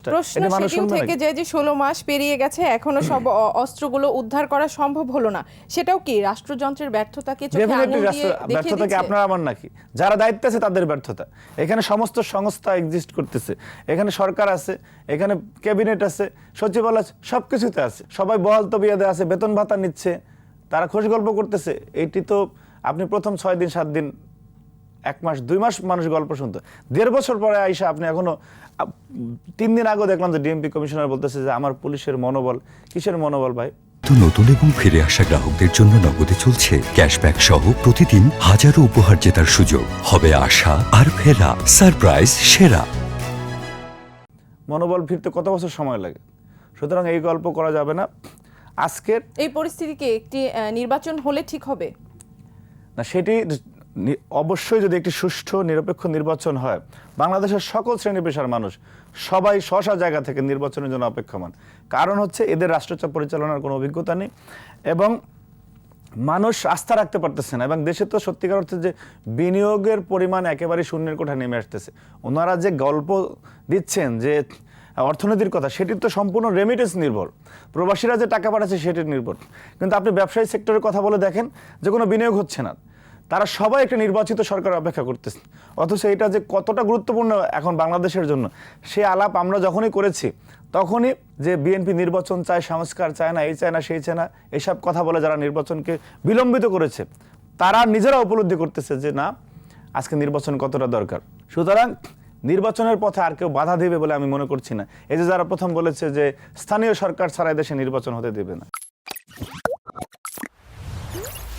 প্রশ্ন সেটিও থেকে যায় যে 16 মাস পেরিয়ে গেছে, এখনো সব অস্ত্রগুলো উদ্ধার করা সম্ভব হলো না। সেটাও কি রাষ্ট্রযন্ত্রের ব্যর্থতাকে চোখে আঙুল দিয়ে দেখিয়ে দিচ্ছে? আপনারা আমার নাকি যারা দায়িত্বে আছে তাদের ব্যর্থতা। এখানে সমস্ত সংস্থা এক্সিস্ট করতেছে, এখানে সরকার আছে, এখানে ক্যাবিনেট আছে, সচিবালয় আছে, সবকিছুতে আছে, সবাই বহাল তবিয়াদে আছে, বেতন ভাতা নিচ্ছে, তারা খুশ গল্প করতেছে। এইটি তো আপনি প্রথম 6 দিন 7 দিন 1 মাস 2 মাস মানুষ গল্প শুনতো, 1.5 বছর পরে আইসা আপনি এখনো 3 দিন আগে দেখলাম যে ডিএমপি কমিশনার বলতেছে যে আমার পুলিশের মনোবল। কিসের মনোবল ভাই? নতুন এবং ফিরে আসা গ্রাহকদের জন্য নগদে চলছে ক্যাশব্যাক সহ প্রতিদিন হাজারো উপহার জেতার সুযোগ। হবে আশা আর ফেরা, সারপ্রাইজ সেরা। মনোবল ফিরতে কত বছর সময় লাগে? সুতরাং এই গল্প করা যাবে না। আজকের এই পরিস্থিতিকে একটি নির্বাচন হলে ঠিক হবে না, সেটি অবশ্যই যদি একটি সুষ্ঠু নিরপেক্ষ নির্বাচন হয়, বাংলাদেশের সকল শ্রেণী পেশার মানুষ সবাই স্ব জায়গা থেকে নির্বাচনের জন্য অপেক্ষমান। কারণ হচ্ছে এদের রাষ্ট্রচাপ পরিচালনার কোনো অভিজ্ঞতা নেই এবং মানুষ আস্থা রাখতে পারতেছে না। এবং দেশে তো সত্যিকার অর্থে যে বিনিয়োগের পরিমাণ একেবারে শূন্যের কোঠায় নেমে আসতেছে। ওনারা যে গল্প দিচ্ছেন যে অর্থনীতির কথা, সেটি তো সম্পূর্ণ রেমিটেন্স নির্ভর, প্রবাসীরা যে টাকা পাঠাচ্ছে সেটির নির্ভর। কিন্তু আপনি ব্যবসায়ী সেক্টরের কথা বলে দেখেন যে কোনো বিনিয়োগ হচ্ছে না। তারা সবাই একটা নির্বাচিত সরকার অপেক্ষা করতেছে, অথচ এটা যে কতটা গুরুত্বপূর্ণ এখন বাংলাদেশের জন্য সে আলাপ আমরা যখনই করেছি তখনই যে বিএনপি নির্বাচন চায়, সংস্কার চায় না, এই চায় না, সেই চায় না, এইসব কথা বলে যারা নির্বাচনকে বিলম্বিত করেছে তারা নিজেরা উপলব্ধি করতেছে যে না, আজকে নির্বাচন কতটা দরকার। সুতরাং নির্বাচনের পথে আর কেউ বাধা দেবে বলে আমি মনে করছি না। এই যে যারা প্রথম বলেছে যে স্থানীয় সরকার ছাড়া দেশে নির্বাচন হতে দেবে না।